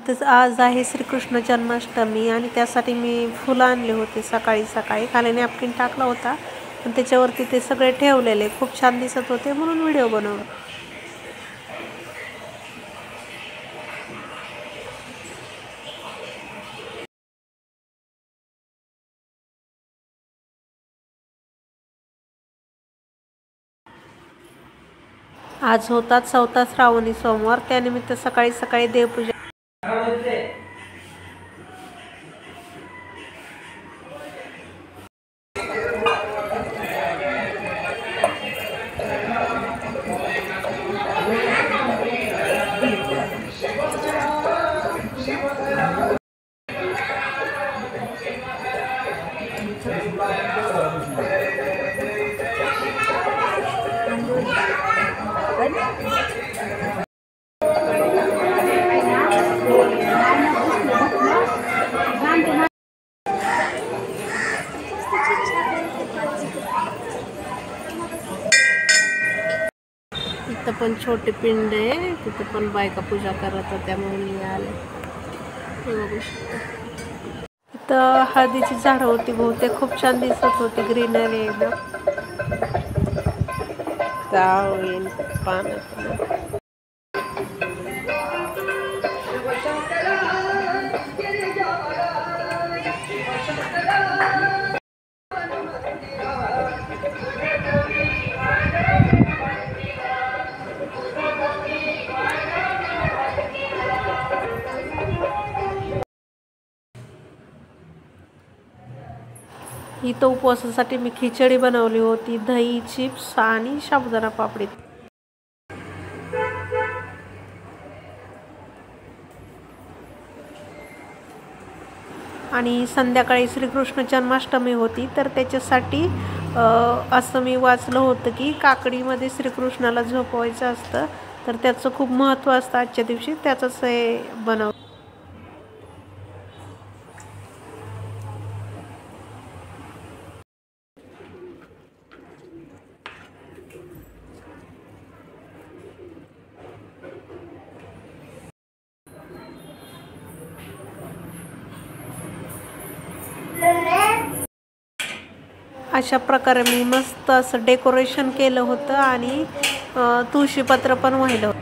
तर आज आहे श्रीकृष्ण जन्माष्टमी आणि त्यासाठी मी फुलं आणले होते सकाळी खाली नॅपकिन टाकला होता पण त्याच्यावरती ते सगळे ठेवलेले खूप छान दिसत होते म्हणून व्हिडिओ बनवला. आज होता 4था श्रावणी सोमवार, त्यानिमित्त सकाळी देवपूजा. इथं पण छोटे पिंड आहे, तिथं पण बायका पूजा करत होत्या म्हणून मी आले. बघू शकता इथं हळदीची झाडं होती, बहुतेक खूप छान दिसत होती, ग्रीनरी एकदम. जाऊन पाण्यात इथं उपवासासाठी मी खिचडी बनवली होती, दही, चिप्स आणि साबुदाणा पापडी. आणि संध्याकाळी श्रीकृष्ण जन्माष्टमी होती, तर त्याच्यासाठी असं मी वाचलं होतं की काकडीमध्ये श्रीकृष्णाला झोपवायचं असतं, तर त्याचं खूप महत्त्व असतं आजच्या दिवशी, त्याचंच हे बनव. अशा प्रकारे मी मस्त असं डेकोरेशन केलं होतं आणि तुळशीपत्र पण वाहिलं होतं.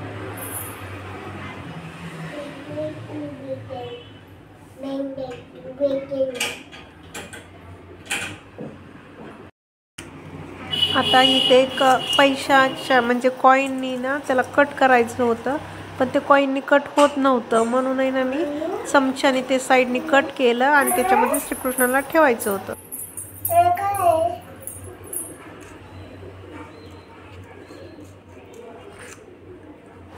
आता इथे एक पैशाच्या म्हणजे कॉईननी ना त्याला कट करायचं होतं, पण ते कॉईननी कट होत नव्हतं, म्हणून आहे ना मी चमच्याने ते साईडनी कट केलं आणि त्याच्यामध्ये श्रीकृष्णाला ठेवायचं होतं.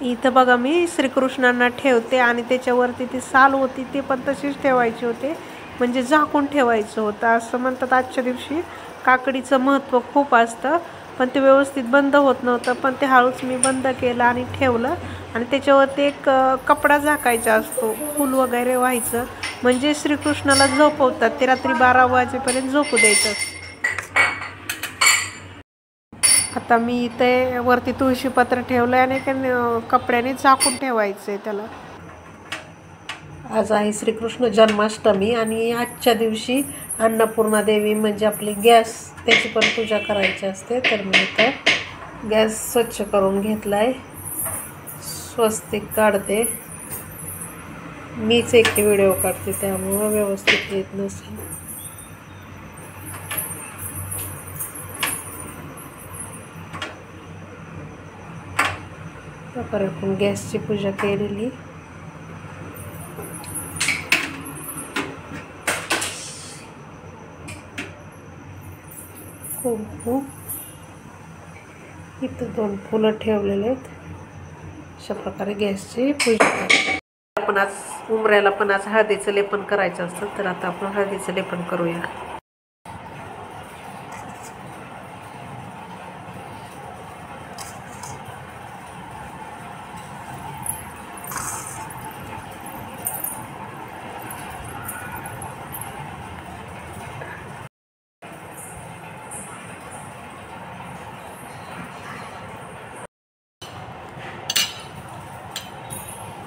इथं बघा मी श्रीकृष्णांना ठेवते आणि त्याच्यावरती ती साल होती ते पण तशीच ठेवायची होते, म्हणजे झाकून ठेवायचं होतं. असं म्हणतात आजच्या दिवशी काकडीचं महत्त्व खूप असतं, पण ते व्यवस्थित बंद होत नव्हतं, पण ते हळूच मी बंद केलं आणि ठेवलं. आणि त्याच्यावरती एक कपडा झाकायचा असतो, फूल वगैरे व्हायचं, म्हणजे श्रीकृष्णाला झोपवतात, ते रात्री 12 वाजेपर्यंत झोपू द्यायचं. आता मी इथे वरती तुळशीपत्र ठेवलं आणि कपड्याने झाकून ठेवायचं आहे त्याला. आज आहे श्रीकृष्ण जन्माष्टमी आणि आजच्या दिवशी अन्नपूर्णा देवी म्हणजे आपली गॅस, त्याची पण पूजा करायची असते. तर मी इथं गॅस स्वच्छ करून घेतला आहे, स्वस्तिक काढते. मीच एकटी व्हिडिओ काढते त्यामुळं व्यवस्थित येत नसेल. प्रकारे आपण गॅसची पूजा केलेली. कुंकू इथं 2 फुलं ठेवलेले आहेत. अशा प्रकारे गॅसची पूजा करते. आपण आज उंबऱ्याला पण आज हळदीचं लेपन करायचं असतं, तर आता आपण हळदीचं लेपन करूया.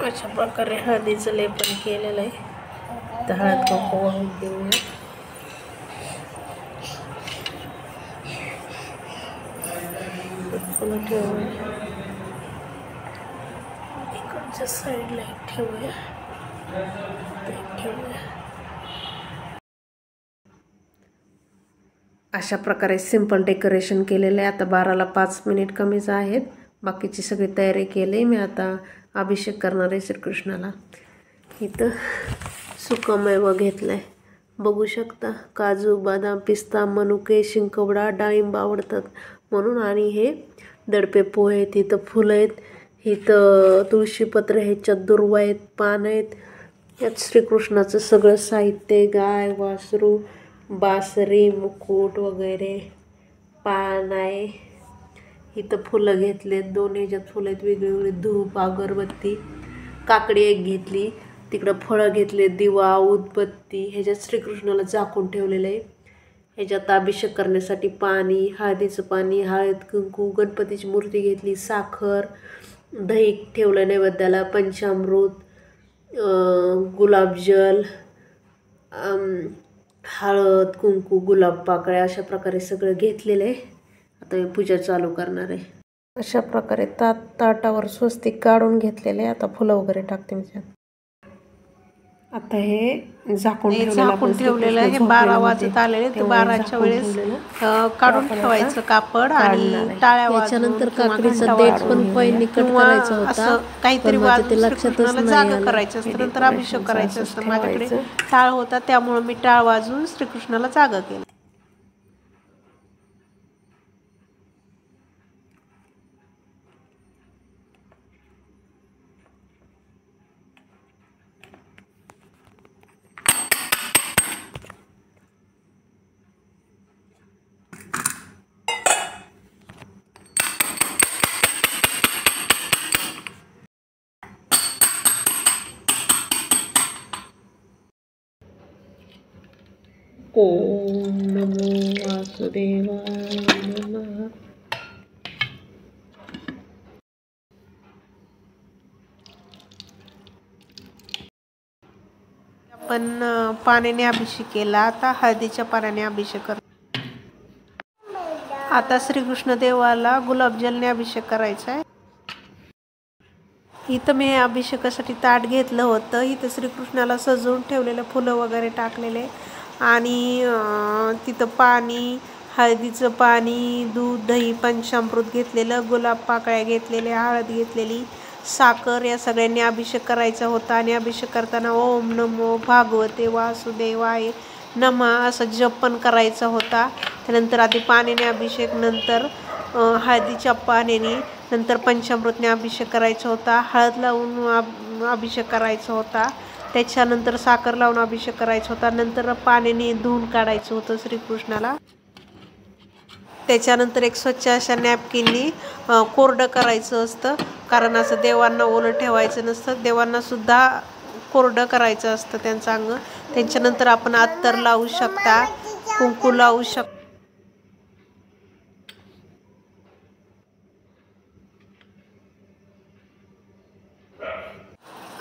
अशा प्रकारे हळदीचं लेपन केलेलं आहे. तर हळद कुंकू वाहून देऊया. फुलं ठेवूया. इकडच्या साईडला एक ठेवूया. अशा प्रकारे सिंपल डेकोरेशन केलेलं आहे. आता 12ला 5 मिनिट कमीच आहेत. बाकीची सगळी तयारी केली. मी आता अभिषेक करणार आहे श्रीकृष्णाला. इथं सुकामेवा घेतलाय, बघू शकता. काजू, बदाम, पिस्ता, मनुके, शिंकवडा, डाळिंब आवडतात म्हणून. आणि हे दडपे पोहे आहेत. इथं फुलं आहेत. इथं तुळशीपत्र, ह्याच्यात दुर्वा आहेत, पान आहेत. यात श्रीकृष्णाचं सगळं साहित्य, गाय, वासरू, बासरी, मुकुट वगैरे, पान आहे. इथं फुलं घेतलेत. 2 ह्याच्यात फुलं आहेत वेगळी वेगळी. धूप, अगरबत्ती, काकडी एक घेतली. तिकडं फळं घेतले, दिवा, उदबत्ती. ह्याच्यात श्रीकृष्णाला झाकून ठेवलेलं आहे. ह्याच्यात अभिषेक करण्यासाठी पाणी, हळदीचं पाणी, हळद कुंकू, गणपतीची मूर्ती घेतली, साखर, दही ठेवलं नैवेद्याला, पंचामृत, गुलाबजल, हळद कुंकू, गुलाब पाकळ्या, अशा प्रकारे सगळं घेतलेलं आहे. आता मी पूजा चालू करणार आहे. अशा प्रकारे ताटावर स्वस्तिक काढून घेतलेले आहे. आता फुलं वगैरे टाकते मी त्यात. आता हे झाकून ठेवलेलं आहे. 12 वाजत आलेले. ते 12च्या वेळेस काढून ठेवायचं कापड आणि टाळ्या वाजवून काकडीचं देठ पण पहिली कट करायचं होतं. काहीतरी वाजवून जागा करायचं असतं, नंतर अभिषेक करायचं असतं. माझ्याकडे टाळ होता त्यामुळे मी टाळ वाजवून श्रीकृष्णाला जागा केलं. ओम नमो वासुदेवाय नमः. आपण पाण्याने अभिषेक केला. आता हळदीच्या पाण्याने अभिषेक कर. आता श्रीकृष्ण देवाला गुलाबजलने अभिषेक करायचा आहे. इथं मी अभिषेकासाठी ताट घेतलं होतं. इथं श्रीकृष्णाला सजवून ठेवलेलं, फुलं वगैरे टाकलेले आणि तिथं पाणी, हळदीचं पाणी, दूध, दही, पंचामृत घेतलेलं, गुलाब पाकळ्या घेतलेल्या, हळद घेतलेली, साखर, या सगळ्यांनी अभिषेक करायचा होता. आणि अभिषेक करताना ओम नमो भागवते वासुदेवाय नमः असं जप पण करायचा होता. त्यानंतर आधी पाण्याने अभिषेक, नंतर हळदीच्या पाण्याने, नंतर पंचामृतने अभिषेक करायचा होता. हळद लावून अभिषेक करायचा होता. त्याच्यानंतर साखर लावून अभिषेक करायचा होता. नंतर पाण्याने धुवून काढायचं होतं श्रीकृष्णाला. त्याच्यानंतर एक स्वच्छ अशा नॅपकिननी कोरडं करायचं असतं, कारण असं देवांना ओलं ठेवायचं नसतं. देवांना सुद्धा कोरडं करायचं असतं त्यांचं अंग. त्याच्यानंतर आपण अत्तर लावू शकता, कुंकू लावू शकता.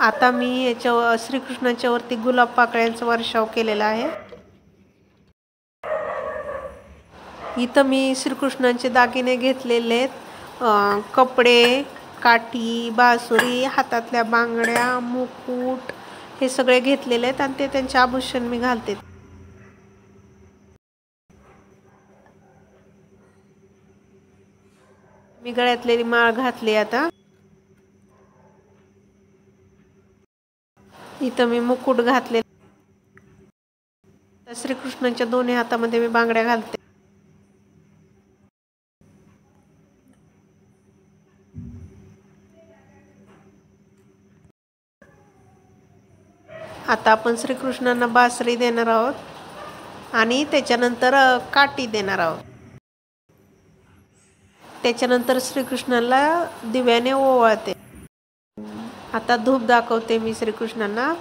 आता मी याच्या श्रीकृष्णाच्या वरती गुलाब पाकळ्यांचा वर्षाव केलेला आहे. इथं मी श्रीकृष्णांचे दागिने घेतलेले आहेत. कपडे, काठी, बासुरी, हातातल्या बांगड्या, मुकुट हे सगळे घेतलेले आहेत आणि ते त्यांचे आभूषण मी घालते. मी गळ्यातलेली माळ घातली. आता इथं मी मुकुट घातले. श्रीकृष्णांच्या दोन्ही हातामध्ये मी बांगड्या घालते. आता आपण श्रीकृष्णांना बासरी देणार आहोत आणि त्याच्यानंतर काठी देणार आहोत. त्याच्यानंतर श्रीकृष्णाला दिव्याने ओवाळते. आता धूप दाखवते मी श्रीकृष्णांना.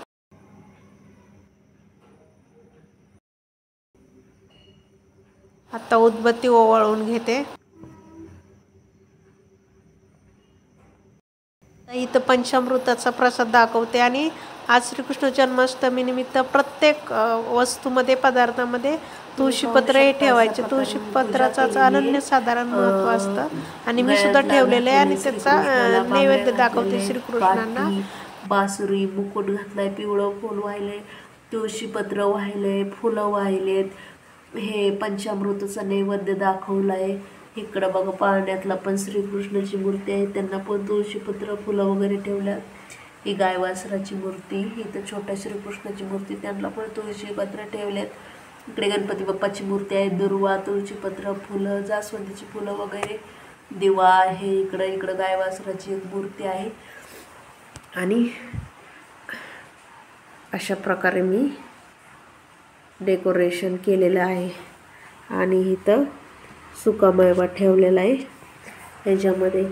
आता उदबत्ती ओवाळून घेते. इथं पंचामृताचा प्रसाद दाखवते आणि आज श्रीकृष्ण जन्माष्टमी निमित्त प्रत्येक वस्तूमध्ये पदार्थामध्ये तुळशीपत्र हे ठेवायचे. तुळशीपत्राचाच अनन्यसाधारण महत्त्व असतं आणि मी सुद्धा ठेवलेलं आहे आणि त्याचा नैवेद्य दाखवते श्रीकृष्णांना. बासुरी, मुकुट घातलाय, पिवळं फूल वाहिलंय, तुळशीपत्र वाहिलंय, फुलं वाहिलेत, हे पंचामृताचा नैवेद्य दाखवलाय. इकडं बघा पाळण्यातला पण श्रीकृष्णाची मूर्ती आहे, त्यांना पण तुळशीपत्र फुलं वगैरे ठेवल्यात. ही गाय वासराची मूर्ती, इथं छोट्या श्रीकृष्णाची मूर्ती, त्यांना पण तुळशीपत्र ठेवल्यात. इकडे गणपती बाप्पाची मूर्ती आहे, दुर्वा, तुळशीपत्र, फुलं, जास्वंदीची फुलं वगैरे, दिवा आहे. इकडं गाय वासराची एक मूर्ती आहे आणि अशा प्रकारे मी डेकोरेशन केलेलं आहे. आणि इथं सुकामेवा ठेवलेला आहे, ह्याच्यामध्ये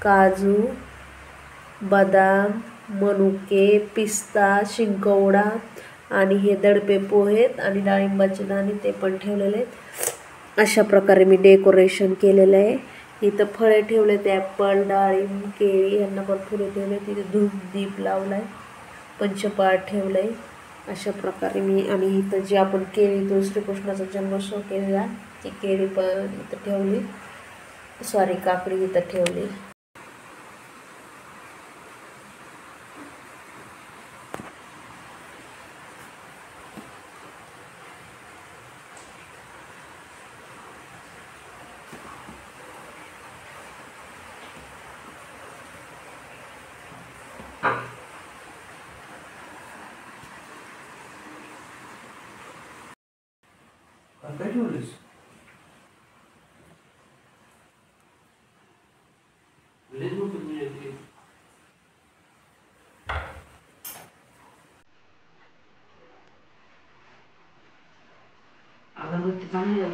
काजू, बदाम, मनुके, पिस्ता, शिंकवडा आणि हे दडपे पोहेत आणि डाळिंबाचे दाणे ते पण ठेवलेले आहेत. अशा प्रकारे मी डेकोरेशन केलेलं आहे. इथं फळे ठेवलेत, ॲपल, डाळिंब, केळी यांना पण फुले ठेवले. तिथे धूप दीप लावलाय, पंचपाळ ठेवलंय. अशा प्रकारे मी आणि इथं जी आपण केळी तो श्रीकृष्णाचा जन्मोत्सव केलेला ती केळी पण इथं ठेवली, सॉरी काकडी इथं ठेवली. काय ठेवलीस? अगरबत्ती चांगली आहे.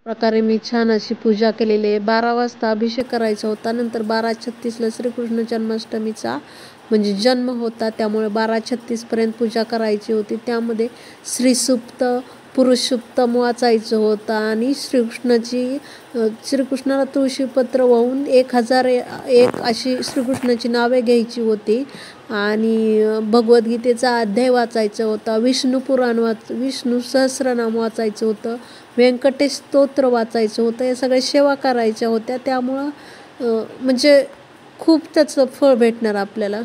प्रकारे मी छान अशी पूजा केलेली आहे. 12 वाजता अभिषेक करायचा होता. नंतर 12:36ला श्रीकृष्ण जन्माष्टमीचा म्हणजे जन्म होता, त्यामुळे 12:36पर्यंत पूजा करायची होती. त्यामध्ये श्रीसूक्त, पुरुषोत्तम वाचायचं होतं आणि श्रीकृष्णाला तुळशीपत्र वाहून 1001 अशी श्रीकृष्णाची नावे घ्यायची होती आणि भगवद्गीतेचा अध्याय वाचायचा होता. विष्णू सहस्रनाम वाचायचं होतं. व्यंकटेश स्तोत्र वाचायचं होतं. या सगळ्या सेवा करायच्या होत्या. त्यामुळं म्हणजे खूप त्याचं फळ भेटणार आपल्याला.